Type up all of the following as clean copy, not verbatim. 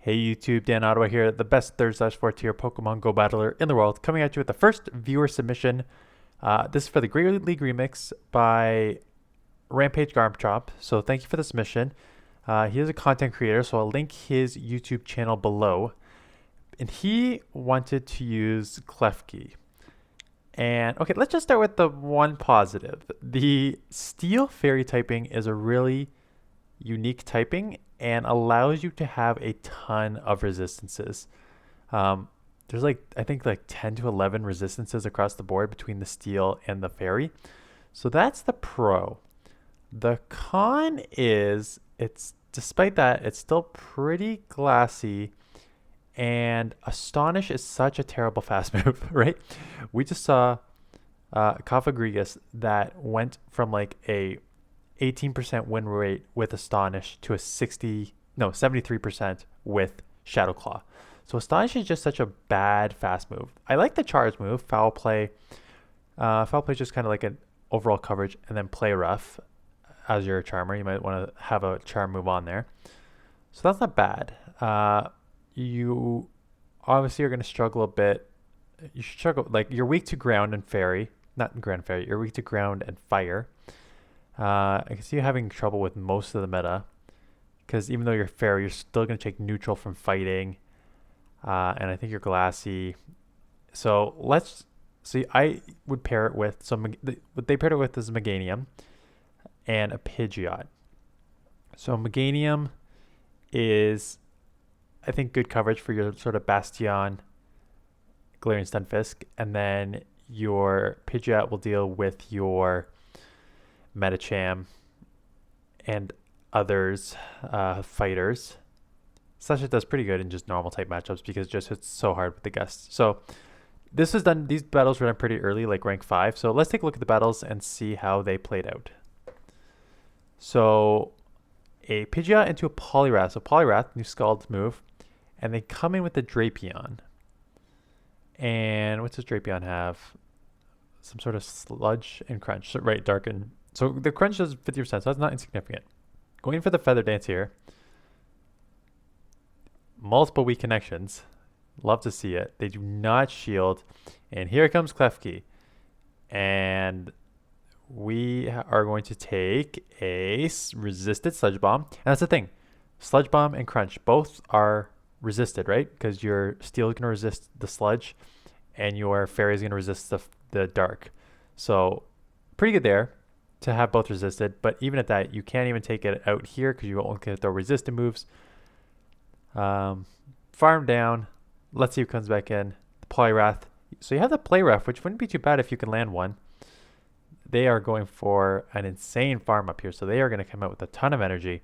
Hey YouTube, Dan Ottawa here, the best 3rd/4th tier Pokemon Go battler in the world, coming at you with the first viewer submission. This is for the Great League Remix by Rampage Garbchop. So thank you for the submission. He is a content creator, so I'll link his YouTube channel below. And he wanted to use Klefki. And okay, let's just start with the one positive. The Steel Fairy typing is a really unique typing and allows you to have a ton of resistances. There's I think 10 to 11 resistances across the board between the steel and the fairy. So that's the pro. The con is it's despite that it's still pretty glassy, and Astonish is such a terrible fast move, right? We just saw Kafagrigas that went from like a 18% win rate with Astonish to a 73% with Shadow Claw. So Astonish is just such a bad fast move. I like the Charge move, Foul Play. Foul Play is just kind of like an overall coverage, and then Play Rough as your Charmer. You might want to have a Charm move on there. So that's not bad. You obviously are going to struggle a bit. You should struggle, like you're weak to Ground and Fairy. Not Ground Fairy, you're weak to Ground and Fire. I can see you having trouble with most of the meta, because even though you're Fairy, you're still going to take neutral from fighting, and I think you're glassy. So let's see. I would pair it with what they paired it with is Meganium and a Pidgeot. So Meganium is, I think, good coverage for your sort of Bastion, Galarian Stunfisk, and then your Pidgeot will deal with your Medicham and others fighters. Sasha does pretty good in just normal type matchups because it just hits so hard with the gusts. So this was done. These battles were done pretty early, like rank 5. So let's take a look at the battles and see how they played out. So a Pidgeot into a Poliwrath. So Poliwrath, new Scald move, and they come in with the Drapion. And what does Drapion have? Some sort of Sludge and Crunch. So, right, Darken. So the Crunch does 50%, so that's not insignificant. Going for the Feather Dance here. Multiple weak connections. Love to see it. They do not shield. And here comes Klefki. And we are going to take a resisted Sludge Bomb. And that's the thing. Sludge Bomb and Crunch both are resisted, right? Because your Steel is going to resist the Sludge, and your Fairy is going to resist the Dark. So pretty good there to have both resisted, but even at that, you can't even take it out here because you only get the resisted moves. Farm down. Let's see who comes back in. The Poliwrath. So you have the Play Rough, which wouldn't be too bad if you can land one. They are going for an insane farm up here, so they are going to come out with a ton of energy.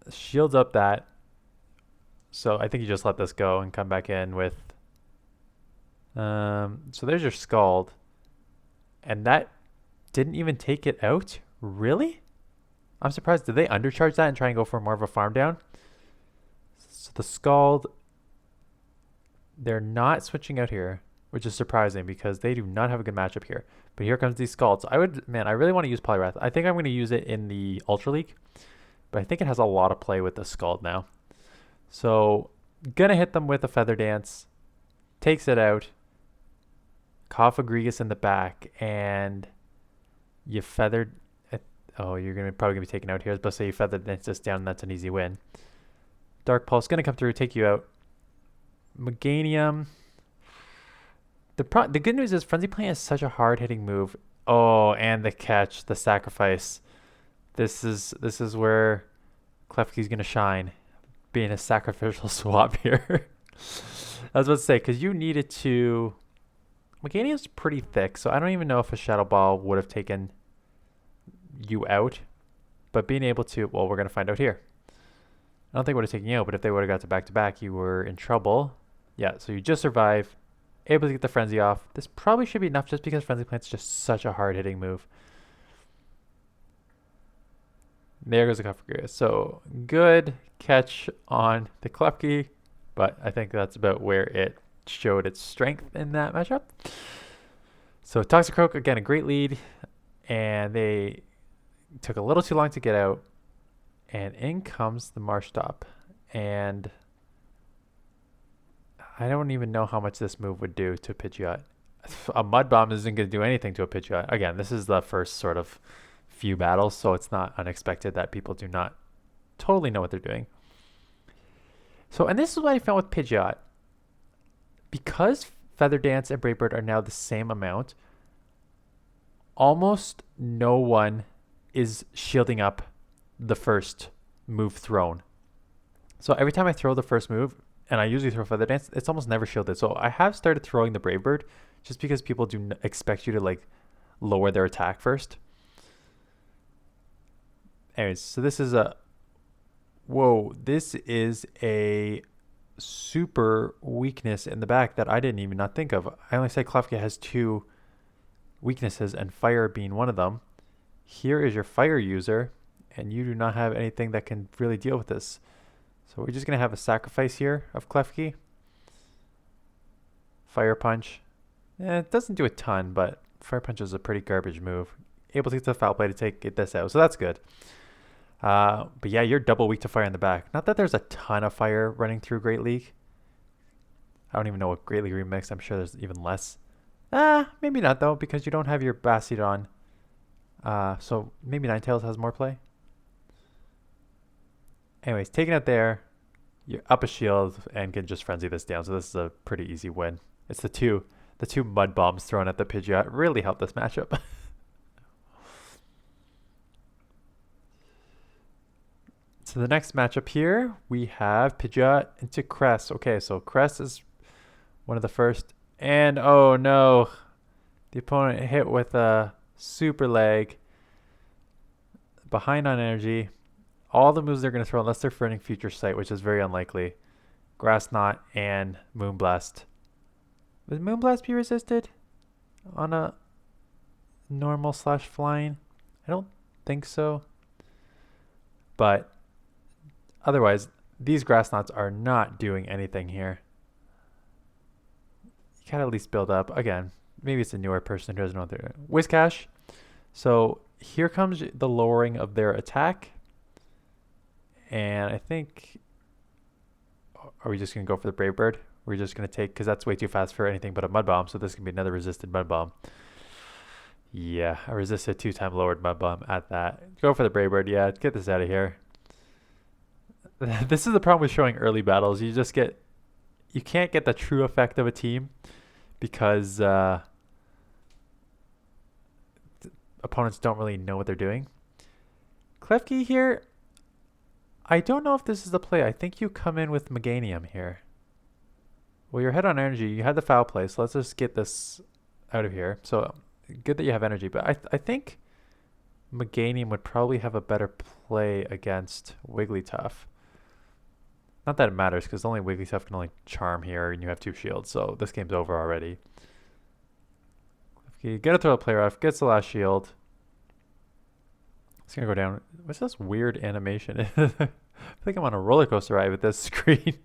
Shields up that. So I think you just let this go and come back in with so there's your Scald, and that didn't even take it out. Really? I'm surprised. Did they undercharge that and try and go for more of a farm down? So the Scald, they're not switching out here, which is surprising because they do not have a good matchup here. But here comes these Scalds. I really want to use Poliwrath. I think I'm going to use it in the Ultra League, but I think it has a lot of play with the Scald now. So gonna hit them with a Feather Dance. Takes it out. Kafagrigas in the back, and you feathered it. Oh, you're probably gonna be taken out here. I was about to say you feathered this down, and that's an easy win. Dark Pulse gonna come through, take you out. Meganium. The good news is Frenzy Plant is such a hard hitting move. Oh, and the catch, the sacrifice. This is where Klefki's gonna shine, being a sacrificial swap here. I was about to say, because you needed to. Meganium's pretty thick, so I don't even know if a Shadow Ball would have taken you out. But being able to, well, we're going to find out here. I don't think it would have taken you out, but if they would have got to back-to-back, you were in trouble. Yeah, so you just survive, able to get the Frenzy off. This probably should be enough just because Frenzy Plant's just such a hard-hitting move. There goes the Kafagrigas. So good catch on the Klefki, but I think that's about where it showed its strength in that matchup. So Toxicroak, again, a great lead, and they took a little too long to get out, And in comes the Marshstop. And I don't even know how much this move would do to a Pidgeot. A Mud Bomb isn't going to do anything to a Pidgeot. Again, this is the first sort of few battles, so it's not unexpected that people do not totally know what they're doing. So, and this is what I found with Pidgeot. Because Feather Dance and Brave Bird are now the same amount, almost no one is shielding up the first move thrown. So every time I throw the first move, and I usually throw Feather Dance, it's almost never shielded. So I have started throwing the Brave Bird just because people do expect you to like lower their attack first. Anyways, so this is a, whoa, this is a super weakness in the back that I didn't even not think of. I only said Klefki has 2 weaknesses and fire being one of them. Here is your fire user, and you do not have anything that can really deal with this. So we're just going to have a sacrifice here of Klefki. Fire Punch. It doesn't do a ton, but Fire Punch is a pretty garbage move. Able to get the Foul Play to get this out, so that's good. But yeah, you're double weak to fire in the back. Not that there's a ton of fire running through Great League. I don't even know what Great League Remix. I'm sure there's even less. Maybe not though, because you don't have your Bastiodon. So maybe Ninetales has more play. Anyways, taking it there, you're up a shield and can just frenzy this down. So this is a pretty easy win. It's the two Mud Bombs thrown at the Pidgeot really helped this matchup. So the next matchup here, we have Pidgeot into Crest. Okay, so Crest is one of the first. And oh no, the opponent hit with a super leg. Behind on energy. All the moves they're going to throw, unless they're running Future Sight, which is very unlikely. Grass Knot and Moonblast. Would Moonblast be resisted on a normal / flying? I don't think so. But otherwise, these Grass Knots are not doing anything here. You gotta at least build up. Again, maybe it's a newer person who doesn't know what they're doing. Whiscash. So here comes the lowering of their attack. And I think, are we just going to go for the Brave Bird? We're just going to take, because that's way too fast for anything but a Mud Bomb. So this can be another resisted Mud Bomb. Yeah, a resisted 2-time lowered Mud Bomb at that. Go for the Brave Bird. Yeah, get this out of here. This is the problem with showing early battles. You can't get the true effect of a team because opponents don't really know what they're doing. Klefki here, I don't know if this is the play. I think you come in with Meganium here. Well, you're head on energy. You had the Foul Play, so let's just get this out of here. So good that you have energy, but I think Meganium would probably have a better play against Wigglytuff. Not that it matters, because only Wigglytuff can only charm here, and you have 2 shields, so this game's over already. You gotta throw a play rough, gets the last shield. It's gonna go down. What's this weird animation? I think I'm on a roller coaster ride with this screen.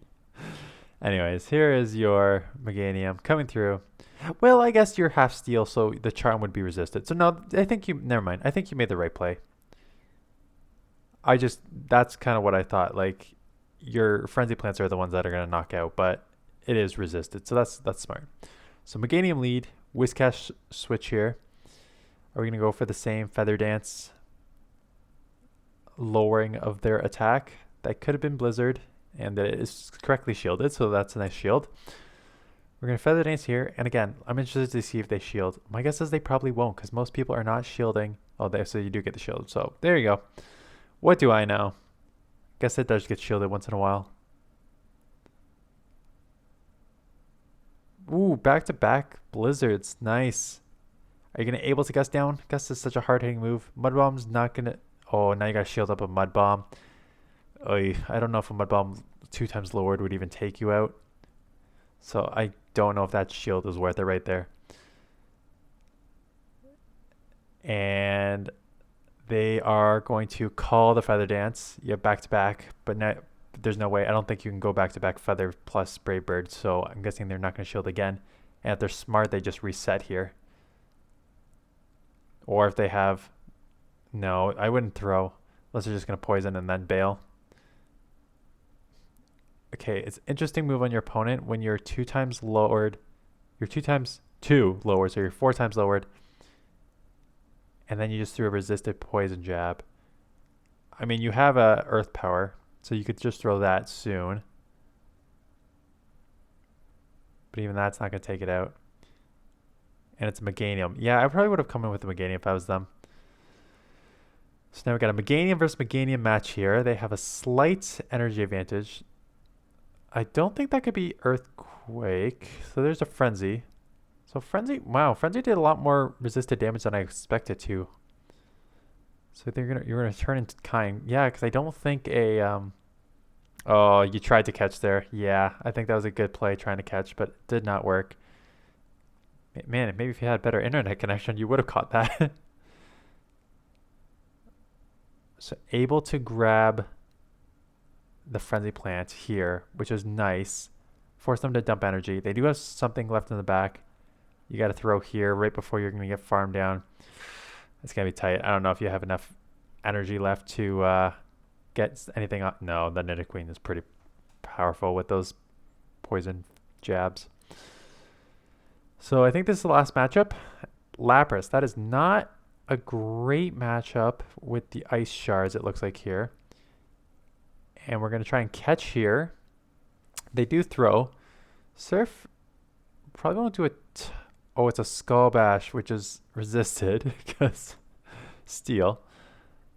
Anyways, here is your Meganium coming through. Well, I guess you're half steel, so the charm would be resisted. So no, I think never mind. I think you made the right play. That's kind of what I thought. Like, your Frenzy Plants are the ones that are gonna knock out, but it is resisted, so that's smart. So Meganium lead, Whiscash switch here. Are we gonna go for the same Feather Dance lowering of their attack? That could have been Blizzard, and that it is correctly shielded, so that's a nice shield. We're going to Feather Dance here, and again, I'm interested to see if they shield. My guess is they probably won't, because most people are not shielding. Oh, so you do get the shield, so there you go. What do I know? Guess it does get shielded once in a while. Ooh, back-to-back Blizzards, nice. Are you going to able to Gust down? Gust is such a hard-hitting move. Mud Bomb's not going to... Oh, now you got to shield up a Mud Bomb. Oy, I don't know if a Mud Bomb 2 times lowered would even take you out. So I don't know if that shield is worth it right there. And they are going to call the Feather Dance. You have back-to-back, but there's no way. I don't think you can go back-to-back Feather plus Brave Bird, so I'm guessing they're not going to shield again. And if they're smart, they just reset here. Or if they have... No, I wouldn't throw. Unless they're just going to poison and then bail. Okay, it's interesting move on your opponent when you're 2 times lowered. You're 2 times 2 lowered, so you're 4 times lowered. And then you just threw a resisted poison jab. I mean, you have a earth power, so you could just throw that soon. But even that's not going to take it out. And it's a Meganium. Yeah, I probably would have come in with a Meganium if I was them. So now we got a Meganium versus Meganium match here. They have a slight energy advantage. I don't think that could be Earthquake. So there's a Frenzy. So Frenzy, wow, Frenzy did a lot more resisted damage than I expected to. So you're gonna turn into kind. Yeah, because I don't think a oh, you tried to catch there. Yeah, I think that was a good play trying to catch, but it did not work. Man, maybe if you had better internet connection, you would have caught that. So able to grab the Frenzy Plant here, which is nice. Force them to dump energy. They do have something left in the back. You got to throw here right before you're going to get farmed down. It's going to be tight. I don't know if you have enough energy left to get anything up. No, the Nidoqueen is pretty powerful with those poison jabs. So I think this is the last matchup. Lapras. That is not a great matchup with the Ice Shards, it looks like here. And we're going to try and catch here. They do throw. Surf probably won't do it. Oh, it's a Skull Bash, which is resisted because Steel.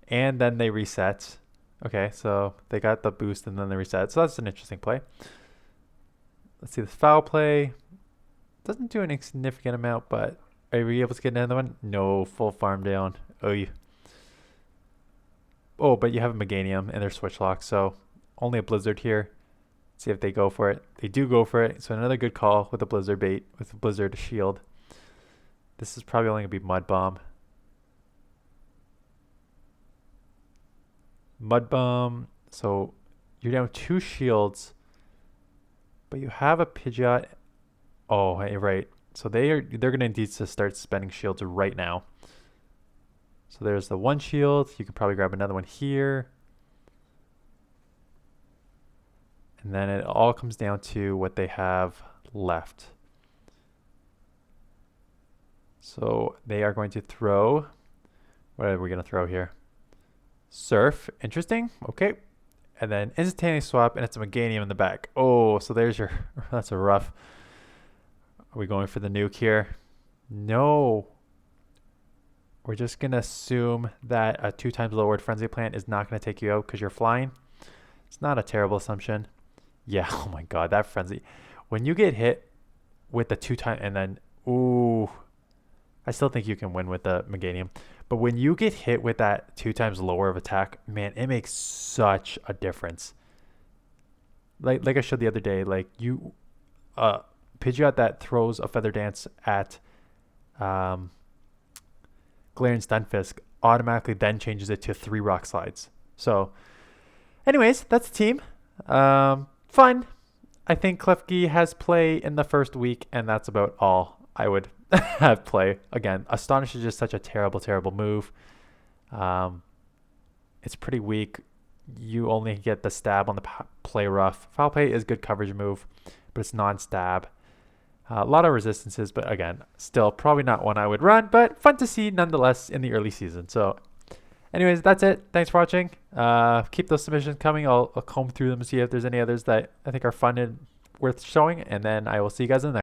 And then they reset. Okay, so they got the boost and then they reset. So that's an interesting play. Let's see this foul play. Doesn't do any significant amount, but are we able to get another one? No, full farm down. Oh, but you have a Meganium and they're switch locked, so only a Blizzard here. See if they go for it. They do go for it, so another good call with a Blizzard bait, with a Blizzard shield. This is probably only going to be Mud Bomb. Mud Bomb, so you're down 2 shields, but you have a Pidgeot. Oh, hey, right. So they're going to need to start spending shields right now. So there's the 1 shield. You could probably grab another one here. And then it all comes down to what they have left. So they are going to throw. What are we going to throw here? Surf. Interesting. Okay. And then instantaneous swap, and it's a Meganium in the back. Oh, so there's your. That's a rough. Are we going for the nuke here? No. We're just going to assume that a 2 times lowered Frenzy Plant is not going to take you out because you're flying. It's not a terrible assumption. Yeah, oh my god, that Frenzy. When you get hit with the 2 times and then, ooh, I still think you can win with the Meganium. But when you get hit with that 2 times lower of attack, man, it makes such a difference. Like I showed the other day, like you, Pidgeot that throws a Feather Dance at Galarian Stunfisk automatically then changes it to 3 Rock Slides. So, anyways, that's the team. Fun. I think Klefki has play in the first week, and that's about all I would have play. Again, Astonish is just such a terrible, terrible move. It's pretty weak. You only get the stab on the play rough. Foul play is good coverage move, but it's non-stab. A lot of resistances, but again, still probably not one I would run, but fun to see nonetheless in the early season. So anyways, that's it. Thanks for watching. Keep those submissions coming. I'll comb through them and see if there's any others that I think are fun and worth showing, and then I will see you guys in the next.